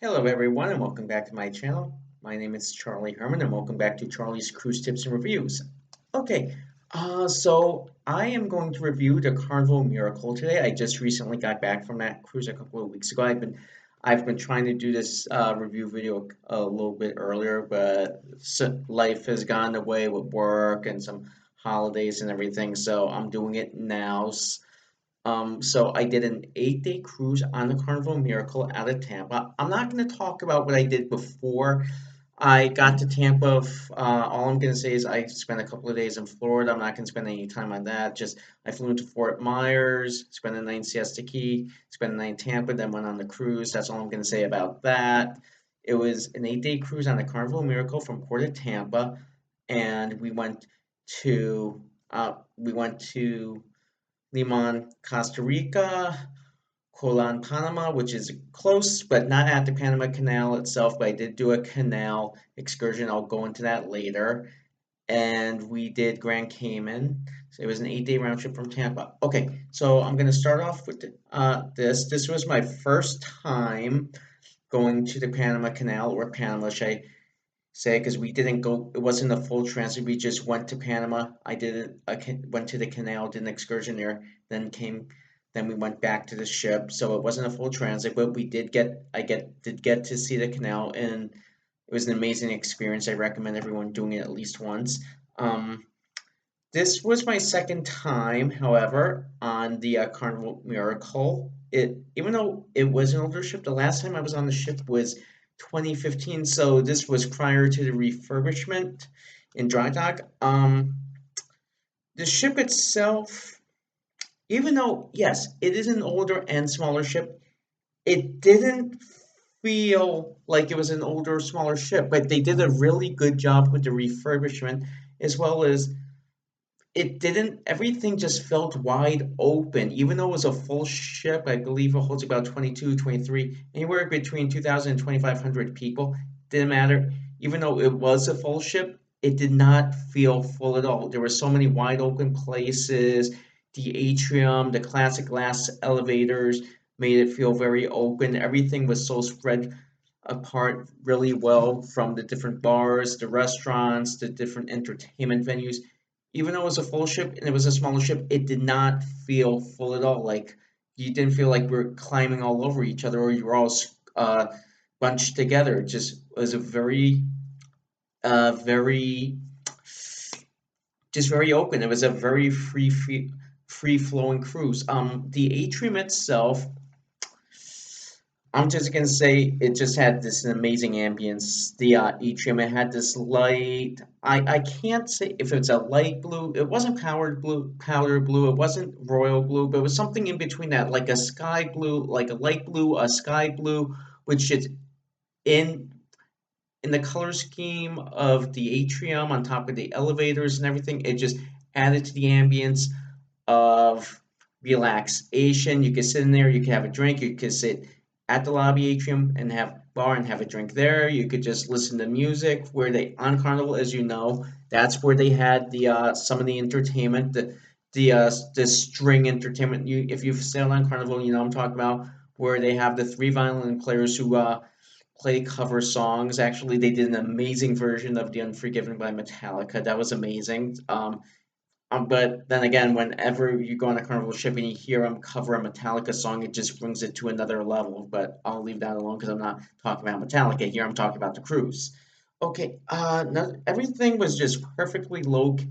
Hello everyone and welcome back to my channel. My name is Charlie Herman and welcome back to Charlie's Cruise Tips and Reviews. Okay, so I am going to review the Carnival Miracle today. I just recently got back from that cruise a couple of weeks ago. I've been trying to do this review video a little bit earlier, but life has gone away with work and some holidays and everything, so I'm doing it now. So I did an 8-day cruise on the Carnival Miracle out of Tampa. I'm not going to talk about what I did before I got to Tampa. All I'm going to say is I spent a couple of days in Florida. I'm not going to spend any time on that. Just I flew into Fort Myers, spent a night in Siesta Key, spent a night in Tampa, then went on the cruise. That's all I'm going to say about that. It was an 8-day cruise on the Carnival Miracle from Port of Tampa, and we went to Limon, Costa Rica, Colan, Panama, which is close, but not at the Panama Canal itself, but I did do a canal excursion. I'll go into that later. And we did Grand Cayman. So it was an 8-day round trip from Tampa. Okay, so I'm going to start off with this. This was my first time going to the Panama Canal, or Panama, should I say, because we didn't go, it wasn't a full transit. We just went to Panama. Went to the canal, did an excursion there, then we went back to the ship. So it wasn't a full transit, but did get to see the canal, and it was an amazing experience. I recommend everyone doing it at least once. Um, this was my second time, however, on the Carnival Miracle. Even though it was an older ship, the last time I was on the ship was 2015, so this was prior to the refurbishment in dry dock. The ship itself, even though, yes, it is an older and smaller ship, it didn't feel like it was an older, smaller ship, but they did a really good job with the refurbishment, as well as it didn't, everything just felt wide open. Even though it was a full ship, I believe it holds about 22, 23, anywhere between 2,000 and 2,500 people. Didn't matter. Even though it was a full ship, it did not feel full at all. There were so many wide open places. The atrium, the classic glass elevators made it feel very open. Everything was so spread apart really well, from the different bars, the restaurants, the different entertainment venues. Even though it was a full ship and it was a smaller ship, it did not feel full at all. Like, you didn't feel like we are climbing all over each other, or you were all uh, bunched together. It just was a very, just very open. It was a very free flowing cruise. The atrium itself, I'm just gonna say it just had this amazing ambience. The atrium, it had this light. I can't say if it's a light blue. It wasn't powder blue. It wasn't royal blue, but it was something in between that, like a sky blue, like a light blue, a sky blue, which is in in the color scheme of the atrium on top of the elevators and everything. It just added to the ambience of relaxation. You could sit in there, you could have a drink, you could sit at the lobby atrium and have bar and have a drink there. You could just listen to music where they on Carnival, as you know, that's where they had the some of the entertainment, the string entertainment. If you've sailed on Carnival, you know what I'm talking about, where they have the three violin players who play cover songs. Actually, they did an amazing version of The Unforgiven by Metallica. That was amazing. But then again, whenever you go on a Carnival ship and you hear them cover a Metallica song, it just brings it to another level. But I'll leave that alone because I'm not talking about Metallica here. I'm talking about the cruise. Okay, no, everything was just perfectly located.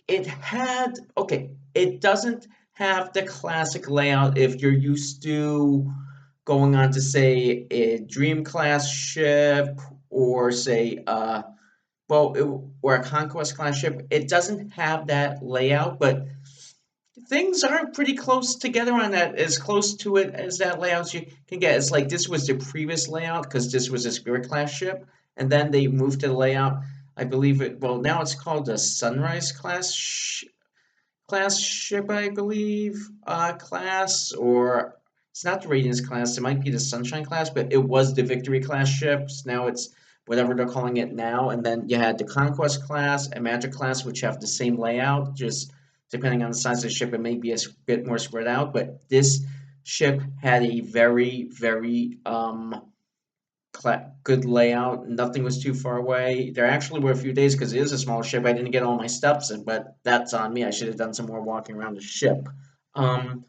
It had, okay. It doesn't have the classic layout if you're used to going on to, say, a Dream class ship, or say or a Conquest class ship. It doesn't have that layout, but things are pretty close together on that, as close to it as that layout you can get. It's like this was the previous layout because this was a Spirit class ship, and then they moved to the layout. I believe it. Well, now it's called the Sunrise class ship, I believe. Class, or it's not the Radiance class. It might be the Sunshine class, but it was the Victory class ships. Now it's whatever they're calling it now. And then you had the Conquest class and Magic class, which have the same layout, just depending on the size of the ship, it may be a bit more spread out. But this ship had a very, very good layout. Nothing was too far away. There actually were a few days because it is a small ship. I didn't get all my steps in, but that's on me. I should have done some more walking around the ship. Um,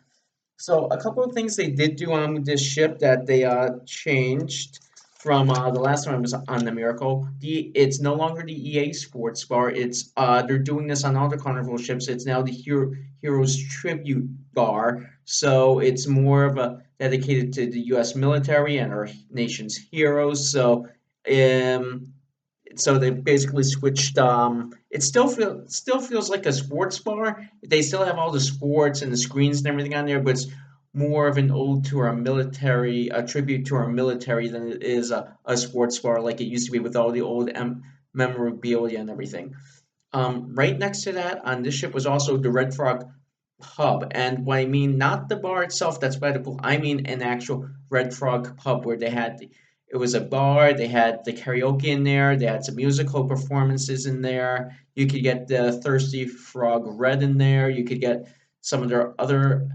so a couple of things they did do on this ship that they changed from the last time I was on the Miracle. It's no longer the EA Sports Bar. It's they're doing this on all the Carnival ships. It's now the Heroes Tribute Bar. So it's more of a dedicated to the U.S. military and our nation's heroes. Um, so they basically switched. It still feels like a sports bar. They still have all the sports and the screens and everything on there, but it's more of an ode to our military, a tribute to our military than it is a sports bar like it used to be with all the old memorabilia and everything. Right next to that on this ship was also the Red Frog pub. And what I mean, not the bar itself that's by the pool, I mean an actual Red Frog pub where it was a bar, they had the karaoke in there, they had some musical performances in there. You could get the Thirsty Frog Red in there, you could get some of their other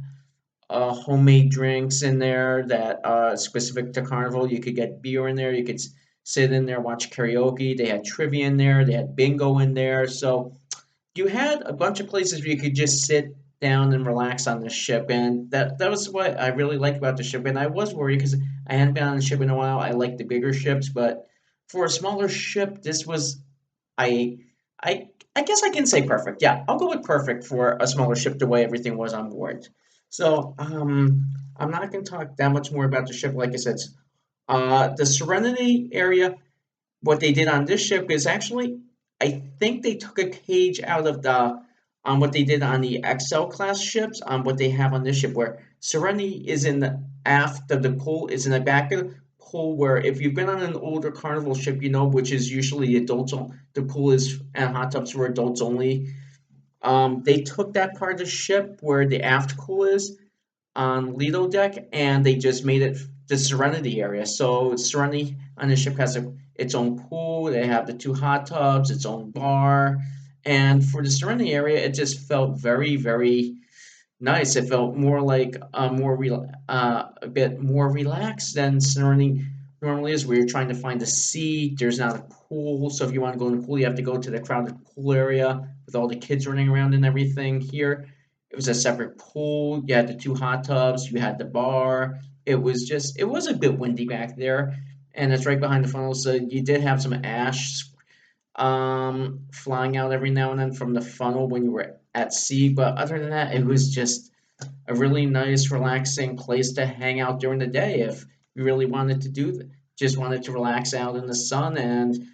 homemade drinks in there that specific to Carnival. You could get beer in there, you could sit in there, watch karaoke. They had trivia in there, they had bingo in there. So you had a bunch of places where you could just sit down and relax on the ship, and that was what I really liked about the ship. And I was worried because I hadn't been on a ship in a while. I like the bigger ships, but for a smaller ship, this was I I guess I can say perfect. Yeah, I'll go with perfect for a smaller ship. The way everything was on board. So I'm not going to talk that much more about the ship. Like I said, the Serenity area, what they did on this ship is actually, I think they took a page out of the on what they did on the XL class ships, on what they have on this ship, where Serenity is in the aft of the pool, is in the back of the pool, where if you've been on an older Carnival ship, you know, which is usually adults, the pool is and hot tubs for adults only. They took that part of the ship where the aft pool is on Lido deck, and they just made it the Serenity area. So Serenity on the ship has its own pool. They have the two hot tubs, its own bar, and for the Serenity area, it just felt very, very nice. It felt more like a bit more relaxed than Serenity normally is, where you're trying to find a seat. There's not a pool, so if you want to go in the pool, you have to go to the crowded pool area with all the kids running around and everything. Here, it was a separate pool. You had the two hot tubs. You had the bar. It was a bit windy back there, and it's right behind the funnel. So you did have some ash flying out every now and then from the funnel when you were at sea. But other than that, it was just a really nice, relaxing place to hang out during the day if you really wanted to just wanted to relax out in the sun. And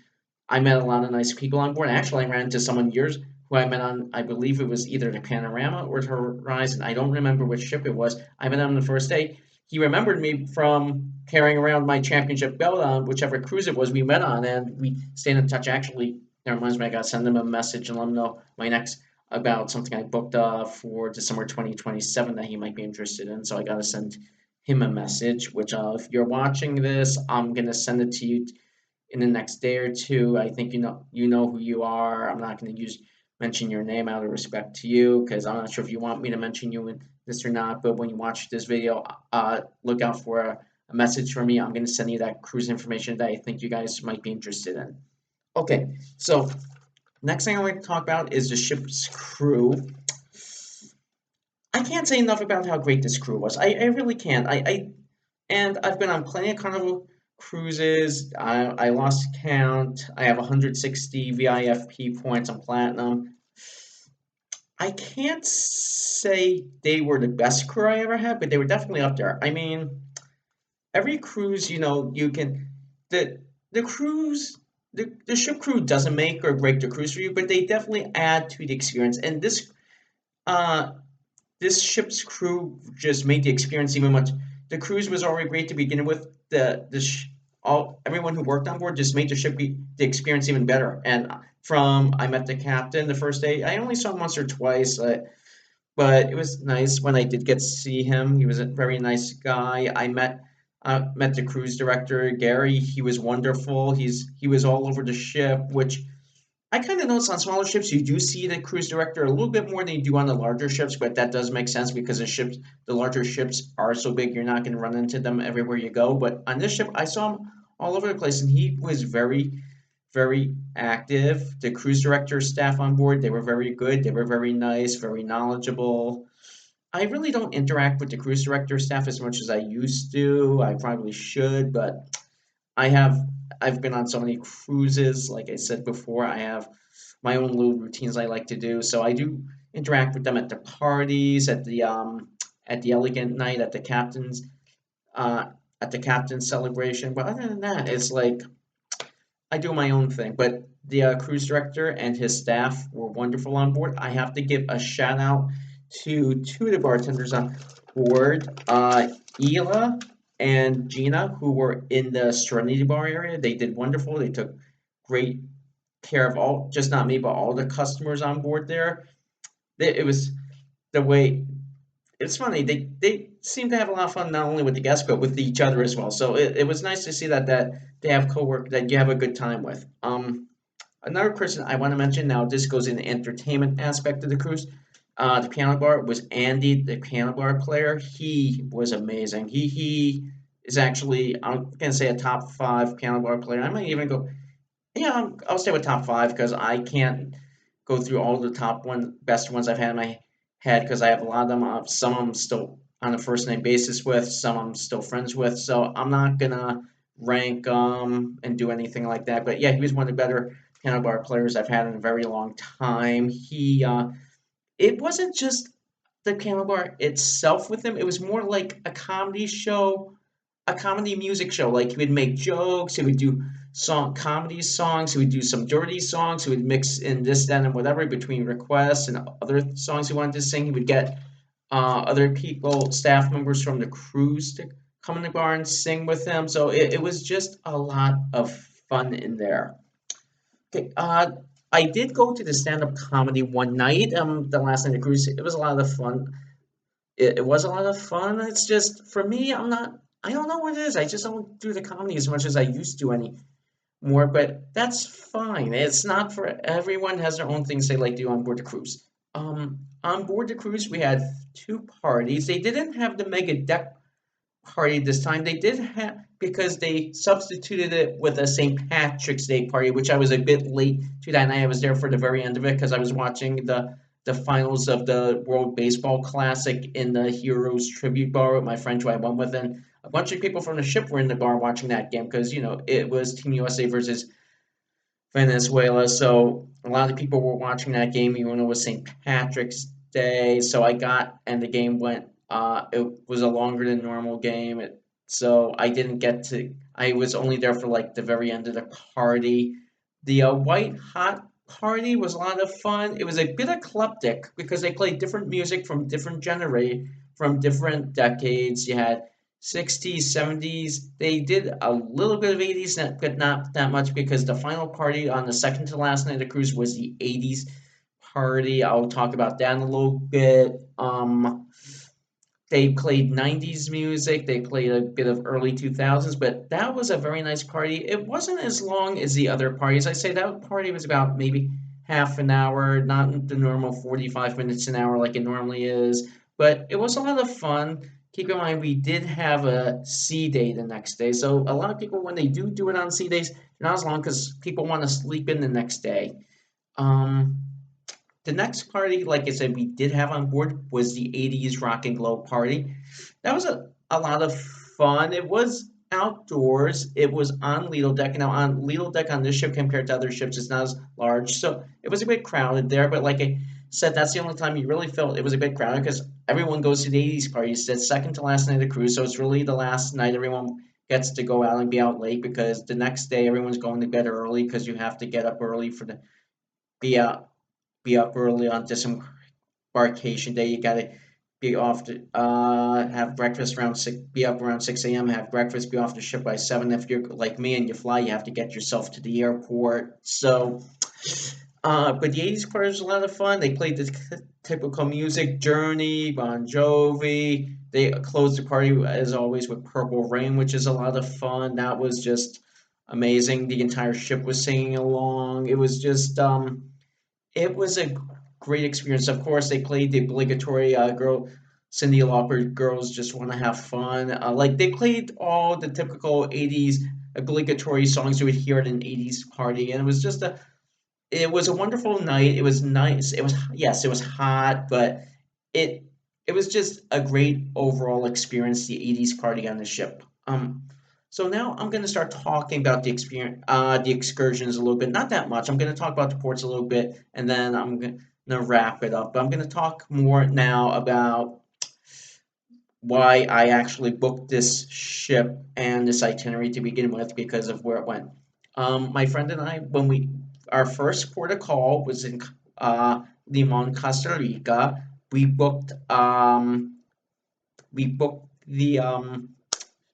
I met a lot of nice people on board. Actually, I ran into someone years who I met on, I believe it was either the Panorama or the Horizon. I don't remember which ship it was. I met him on the first day. He remembered me from carrying around my championship belt on whichever cruise it was we met on, and we stayed in touch. Actually, that reminds me, I got to send him a message and let him know my next about something I booked for December 2027 that he might be interested in. So I got to send him a message, which if you're watching this, I'm going to send it to you in the next day or two. I think you know who you are. I'm not going to use mention your name out of respect to you because I'm not sure if you want me to mention you in this or not. But when you watch this video, look out for a message from me. I'm going to send you that cruise information that I think you guys might be interested in. Okay, so next thing I want to talk about is the ship's crew. I can't say enough about how great this crew was. I really can't. And I've been on plenty of Carnival cruises. I lost count. I have 160 VIFP points on Platinum. I can't say they were the best crew I ever had, but they were definitely up there. I mean, every cruise, you can the the cruise the ship crew doesn't make or break the cruise for you, but they definitely add to the experience. And uh this ship's crew just made the experience even much. The cruise was already great to begin with. All everyone who worked on board just made the experience even better. And from I met the captain the first day. I only saw him once or twice, but it was nice when I did get to see him. He was a very nice guy. I met the cruise director Gary. He was wonderful. He was all over the ship, which I kind of notice on smaller ships you do see the cruise director a little bit more than you do on the larger ships, but that does make sense because the larger ships are so big, you're not going to run into them everywhere you go. But on this ship, I saw him all over the place, and he was very active. The cruise director staff on board, they were very good. They were very nice, very knowledgeable. I really don't interact with the cruise director staff as much as I used to. I probably should, but I have I've been on so many cruises, like I said before, I have my own little routines I like to do. So I do interact with them at the parties, at the elegant night, uh at the captain's celebration. But other than that, it's like I do my own thing. But the cruise director and his staff were wonderful on board. I have to give a shout out to two of the bartenders on board, Ela and Gina, who were in the Serenity Bar area. They did wonderful. They took great care of all, just not me, but all the customers on board there. It was the way it's funny. They seem to have a lot of fun not only with the guests but with each other as well. So it was nice to see that they have cowork that you have a good time with. Another person I want to mention now. This goes in the entertainment aspect of the cruise. The piano bar was Andy, the piano bar player. He was amazing. He is actually I'm gonna say a top five piano bar player. I might even go yeah, I'll stay with top five because I can't go through all the top best ones I've had in my head because I have a lot of them. Some of them still on a first name basis with, some I'm still friends with. So I'm not gonna rank and do anything like that. But yeah, he was one of the better piano bar players I've had in a very long time. It wasn't just the piano bar itself with him. It was more like a comedy show, a comedy music show. Like he would make jokes, he would do comedy songs, he would do some dirty songs, he would mix in this, that, and whatever between requests and other songs he wanted to sing. He would get other people, staff members from the cruise to come in the bar and sing with him. So it was just a lot of fun in there. Okay, I did go to the stand-up comedy one night. The last night of the cruise, it was a lot of fun. It was a lot of fun. It's just for me, I don't know what it is. I just don't do the comedy as much as I used to anymore. But that's fine. It's not for everyone has their own things they like to do on board the cruise. On board the cruise, we had two parties. They didn't have the mega deck party this time. They did have because they substituted it with a St. Patrick's Day party, which I was a bit late to that night. I was there for the very end of it because I was watching the finals of the World Baseball Classic in the Heroes Tribute Bar with my friend who I went with, and a bunch of people from the ship were in the bar watching that game because it was Team USA versus Venezuela. So a lot of people were watching that game, even though it was St. Patrick's Day. So I got, and the game went. It was a longer than normal game. So I didn't get to. I was only there for like the very end of the party. The white hot party was a lot of fun. It was a bit eclectic because they played different music from different decades. You had 60s, 70s. They did a little bit of 80s, but not that much because the final party on the second to last night of the cruise was the 80s party. I'll talk about that in a little bit. They played 90s music, they played a bit of early 2000s, but that was a very nice party. It wasn't as long as the other parties. I say that party was about maybe half an hour, not the normal 45 minutes an hour like it normally is, but it was a lot of fun. Keep in mind, we did have a sea day the next day. So a lot of people, when they do it on sea days, not as long because people want to sleep in the next day. Um, the next party, like I said, we did have on board was the 80s Rock and Glow party. That was a lot of fun. It was outdoors. It was on Lido Deck. Now, on Lido Deck on this ship compared to other ships, it's not as large. So it was a bit crowded there. But like I said, that's the only time you really felt it was a bit crowded because everyone goes to the 80s parties. It's second to last night of the cruise. So it's really the last night everyone gets to go out and be out late because the next day everyone's going to bed early because you have to get up early for the be out be up early on disembarkation day. You gotta be off to have breakfast around six, be up around 6 a.m. Have breakfast, be off the ship by 7. If you're like me and you fly, you have to get yourself to the airport. So, but the 80s part was a lot of fun. They played the typical music, Journey, Bon Jovi. They closed the party as always with Purple Rain, which is a lot of fun. That was just amazing. The entire ship was singing along. It was just it was a great experience. Of course, they played the obligatory girl Cyndi Lauper "Girls Just Want to Have Fun." Like they played all the typical '80s obligatory songs you would hear at an '80s party, and it was a wonderful night. It was nice. It was yes, it was hot, but it it was just a great overall experience. The '80s party on the ship. So now I'm going to start talking about the experience, the excursions a little bit. Not that much. I'm going to talk about the ports a little bit, and then I'm going to wrap it up. But I'm going to talk more now about why I actually booked this ship and this itinerary to begin with because of where it went. My friend and I, our first port of call was in Limon, Costa Rica. We booked the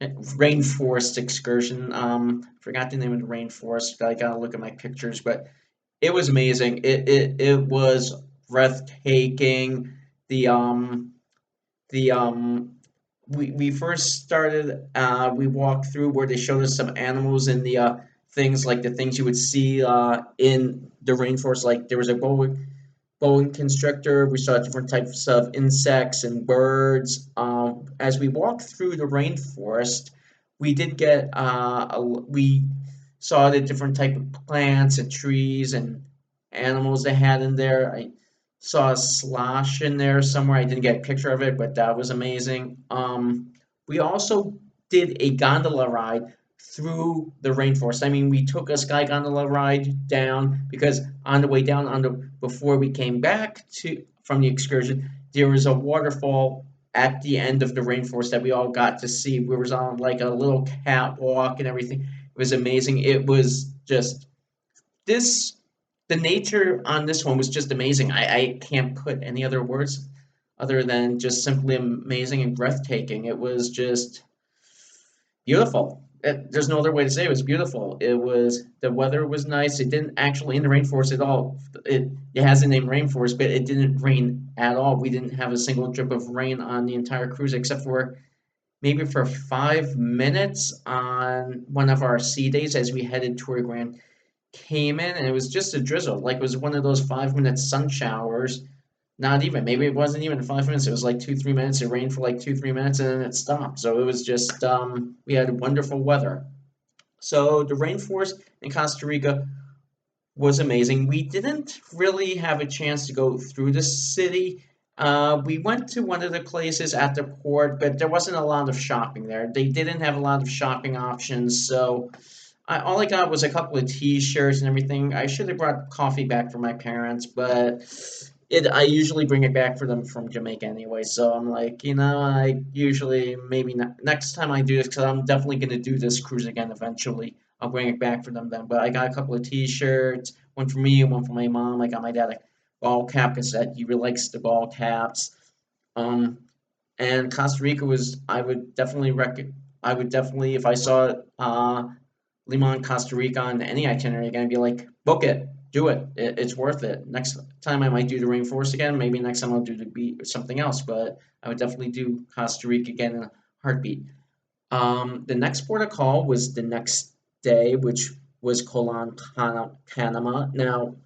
rainforest excursion. Forgot the name of the rainforest. I gotta look at my pictures, but it was amazing. It was breathtaking. The the we first started. We walked through where they showed us some animals and the things like the things you would see in the rainforest. Like there was a boa constrictor. We saw different types of insects and birds. As we walked through the rainforest, we did get we saw the different type of plants and trees and animals they had in there. I saw a slosh in there somewhere. I didn't get a picture of it, but that was amazing. We also did a gondola ride through the rainforest. I mean, we took a sky gondola ride down because on the way down, before we came back to from the excursion, there was a waterfall at the end of the rainforest that we all got to see. We was on like a little catwalk and everything. It was amazing. It was just this the nature on this one was just amazing. I can't put any other words other than just simply amazing and breathtaking. It was just beautiful. There's no other way to say it. It was beautiful. It was the weather was nice. It didn't actually in the rainforest at all. It has the name rainforest, but it didn't rain at all. We didn't have a single drip of rain on the entire cruise except for maybe for 5 minutes on one of our sea days as we headed toward Grand Cayman, and it was just a drizzle. Like it was one of those 5 minute sun showers. Not even. Maybe it wasn't even 5 minutes. It was like 2, 3 minutes. It rained for like 2, 3 minutes, and then it stopped. So it was just we had wonderful weather. So the rainforest in Costa Rica was amazing. We didn't really have a chance to go through the city. We went to one of the places at the port, but there wasn't a lot of shopping there. They didn't have a lot of shopping options, so all I got was a couple of T-shirts and everything. I should have brought coffee back for my parents, but I usually bring it back for them from Jamaica anyway. So I'm like, I usually maybe next time I do this, because I'm definitely going to do this cruise again eventually. I'll bring it back for them then. But I got a couple of T-shirts, one for me and one for my mom. I got my dad a ball cap because he really likes the ball caps. Um, and Costa Rica was, I would definitely, if I saw Limon, Costa Rica on any itinerary again, I'd be like, book it, do it. It's worth it. Next time I might do the rainforest again. Maybe next time I'll do the beach or something else, but I would definitely do Costa Rica again in a heartbeat. The next port of call was the next day, which was Colon, Panama. Now,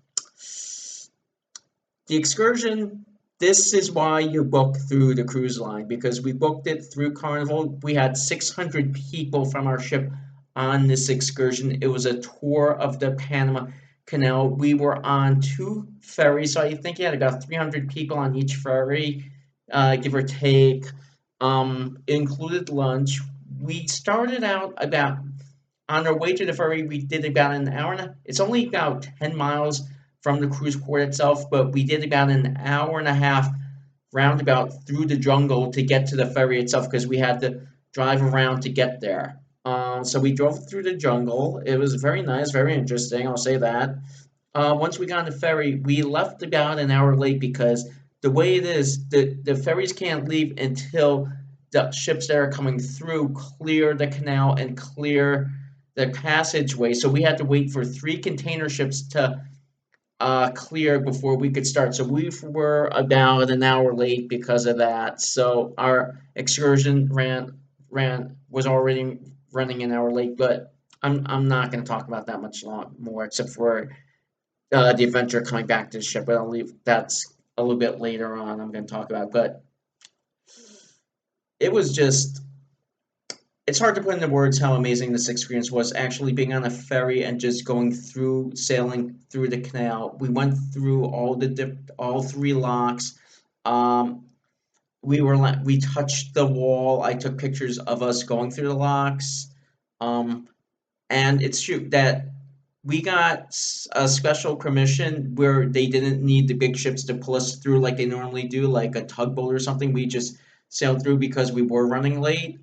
the excursion, this is why you book through the cruise line because we booked it through Carnival. We had 600 people from our ship on this excursion. It was a tour of the Panama Canal. We were on two ferries, so I think you had about 300 people on each ferry, give or take. It included lunch. We started out about on our way to the ferry, we did about an hour and it's only about 10 miles from the cruise port itself, but we did about an hour and a half roundabout through the jungle to get to the ferry itself because we had to drive around to get there. So we drove through the jungle. It was very nice, very interesting, I'll say that. Once we got on the ferry, we left about an hour late because the way it is, the ferries can't leave until the ships that are coming through clear the canal and clear the passageway. So we had to wait for three container ships to clear before we could start. So we were about an hour late because of that. So our excursion was already running an hour late, but I'm not going to talk about that much more, except for the adventure coming back to the ship. But I'll leave that's a little bit later on. I'm going to talk about, but it was just. It's hard to put into words how amazing this experience was. Actually, being on a ferry and just going through, sailing through the canal. We went through all three locks. Um, we touched the wall. I took pictures of us going through the locks. Um, and it's true that we got a special permission where they didn't need the big ships to pull us through like they normally do, like a tugboat or something. We just sailed through because we were running late.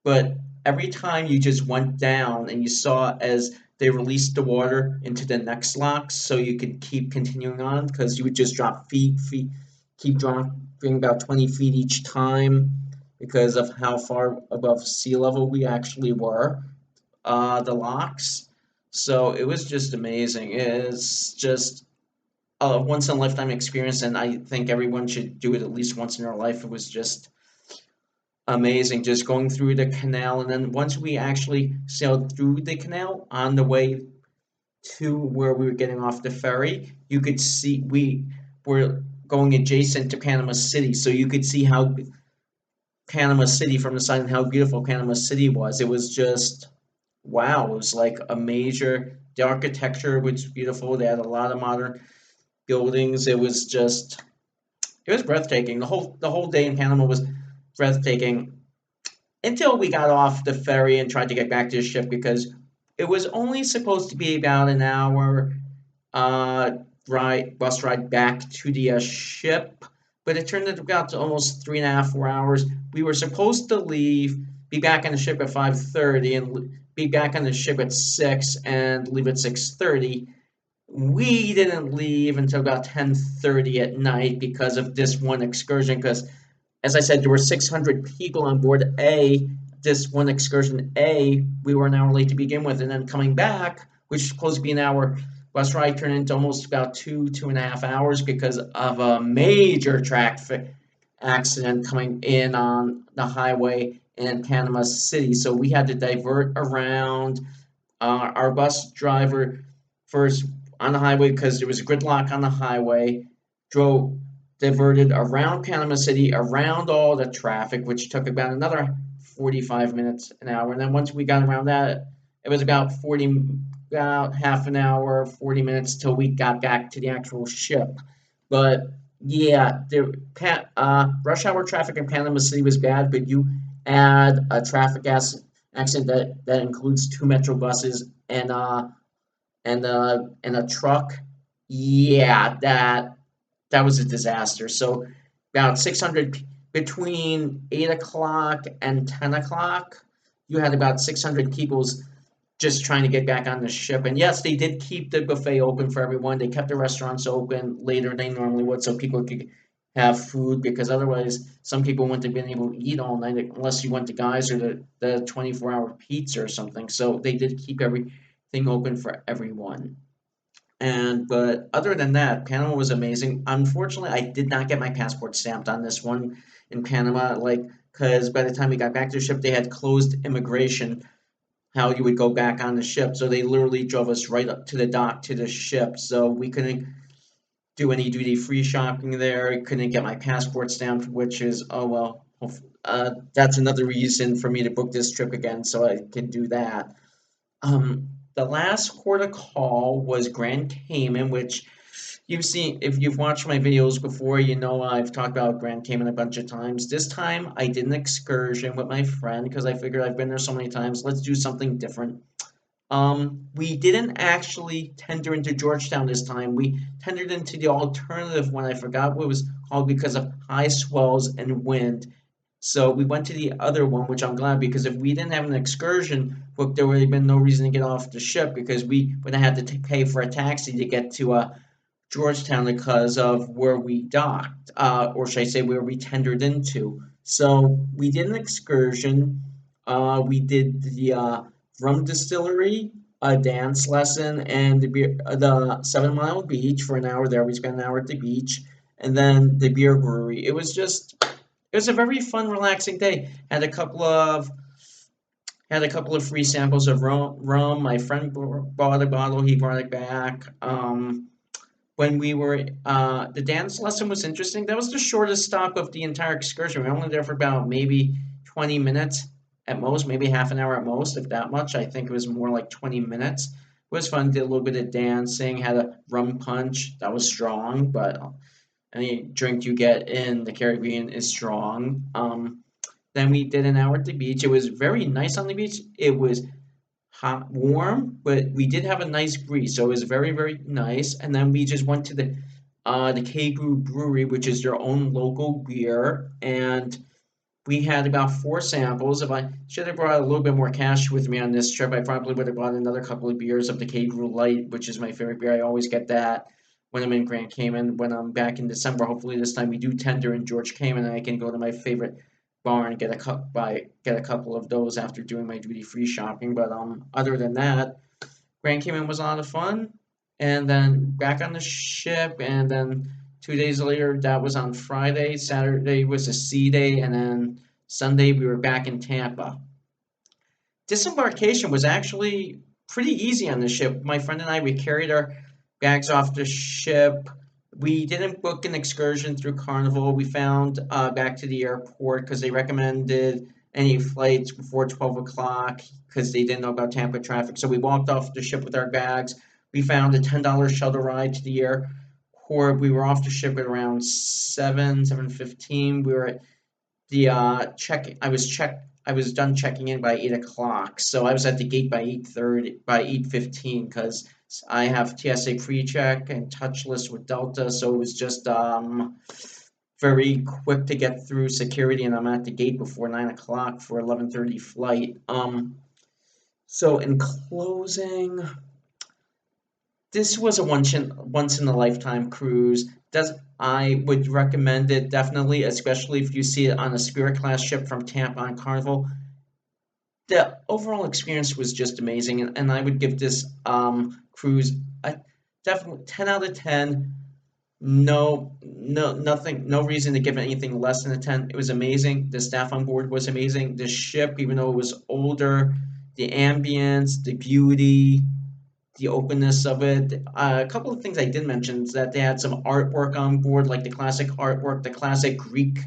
But every time you just went down and you saw as they released the water into the next locks, so you could keep continuing on because you would just drop keep dropping about 20 feet each time because of how far above sea level we actually were, the locks. So it was just amazing. It's just a once in a lifetime experience, and I think everyone should do it at least once in their life. It was just amazing, just going through the canal. And then once we actually sailed through the canal on the way to where we were getting off the ferry, you could see we were going adjacent to Panama City, so you could see how Panama City from the side and how beautiful Panama City was. It was just wow. It was like a major. The architecture was beautiful. They had a lot of modern buildings. It was breathtaking. The whole day in Panama was breathtaking until we got off the ferry and tried to get back to the ship because it was only supposed to be about an hour uh, bus ride back to the ship, but it turned out to almost 3.5 4 hours. We were supposed to leave, be back on the ship at 5:30, and be back on the ship at 6 and leave at 6:30. We didn't leave until about 10:30 at night because of this one excursion. Because, as I said, there were 600 people on board this one excursion we were an hour late to begin with, and then coming back, which was supposed to be an hour bus ride, turned into almost about 2.5 hours because of a major traffic accident coming in on the highway in Panama City. So we had to divert around. Our bus driver first on the highway because there was a gridlock on the highway, drove diverted around Panama City, around all the traffic, which took about another 45 minutes an hour. And then once we got around that, it was about half an hour, 40 minutes till we got back to the actual ship. But yeah, rush hour traffic in Panama City was bad, but you add a accident that includes two metro buses and a truck. Yeah, that was a disaster. So about 600 between 8 o'clock and 10 o'clock, you had about 600 people just trying to get back on the ship. And yes, they did keep the buffet open for everyone. They kept the restaurants open later than they normally would, so people could have food because otherwise some people wouldn't have been able to eat all night unless you went to Guys or the 24-hour pizza or something. So they did keep everything open for everyone. And but other than that, Panama was amazing. Unfortunately, I did not get my passport stamped on this one in Panama, like because by the time we got back to the ship, they had closed immigration. How you would go back on the ship, so they literally drove us right up to the dock to the ship. So we couldn't do any duty free shopping there. Couldn't get my passport stamped, which is oh well. That's another reason for me to book this trip again, so I can do that. The last port of call was Grand Cayman, which you've seen if you've watched my videos before, you know I've talked about Grand Cayman a bunch of times. This time I did an excursion with my friend because I figured I've been there so many times. Let's do something different. We didn't actually tender into Georgetown this time. We tendered into the alternative one. I forgot what it was called because of high swells and wind. So we went to the other one, which I'm glad because if we didn't have an excursion book, there would have been no reason to get off the ship because we would have had to pay for a taxi to get to Georgetown because of where we docked, or should I say where we tendered into. So we did an excursion. We did the rum distillery, a dance lesson, and the 7 Mile Beach for an hour there. We spent an hour at the beach, and then the beer brewery. It was a very fun, relaxing day. Had a couple of Had a couple of free samples of rum. My friend bought a bottle. He brought it back. When we were, the dance lesson was interesting. That was the shortest stop of the entire excursion. We were only there for about maybe 20 minutes at most, maybe half an hour at most, if that much. I think it was more like 20 minutes. It was fun. Did a little bit of dancing. Had a rum punch. That was strong, but any drink you get in the Caribbean is strong. Then we did an hour at the beach. It was very nice on the beach. It was hot, warm, but we did have a nice breeze, so it was very, very nice. And then we just went to the K Brew Brewery, which is their own local beer, and we had about four samples. If I should have brought a little bit more cash with me on this trip, I probably would have bought another couple of beers of the K Brew Light, which is my favorite beer. I always get that when I'm in Grand Cayman. When I'm back in December, hopefully this time we do tender in George Cayman, and I can go to my favorite bar and get a couple of those after doing my duty free shopping. But other than that, Grand Cayman was a lot of fun. And then back on the ship, and then 2 days later, that was on Friday. Saturday was a sea day, and then Sunday we were back in Tampa. Disembarkation was actually pretty easy on the ship. My friend and I, we carried our bags off the ship. We didn't book an excursion through Carnival. We found back to the airport because they recommended any flights before 12 o'clock because they didn't know about Tampa traffic. So we walked off the ship with our bags. We found a $10 shuttle ride to the airport. We were off the ship at around 7:15. We were at the check. I was done checking in by 8 o'clock, so I was at the gate by 8:30, by 8:15, because I have TSA pre-check and touchless with Delta, so it was just very quick to get through security, and I'm at the gate before 9 o'clock for 11:30 flight. So in closing, this was a once in a lifetime cruise. Does I would recommend it definitely, especially if you see it on a Spirit class ship from Tampa on Carnival. The overall experience was just amazing, and I would give this cruise a definitely 10 out of 10. Nothing, no reason to give it anything less than a 10. It was amazing. The staff on board was amazing. The ship, even though it was older, the ambience, the beauty, the openness of it. A couple of things I did mention is that they had some artwork on board, like the classic artwork, the classic Greek,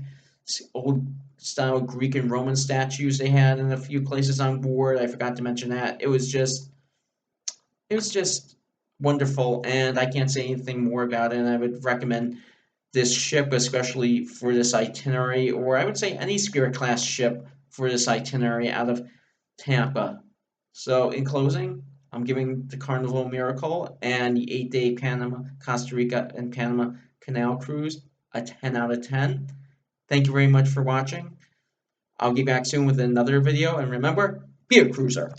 old style Greek and Roman statues they had in a few places on board. I forgot to mention that. It was just wonderful, and I can't say anything more about it. And I would recommend this ship, especially for this itinerary, or I would say any Spirit class ship for this itinerary out of Tampa. So, in closing, I'm giving the Carnival Miracle and the 8 day Panama, Costa Rica, and Panama Canal cruise a 10 out of 10. Thank you very much for watching. I'll be back soon with another video, and remember, be a cruiser.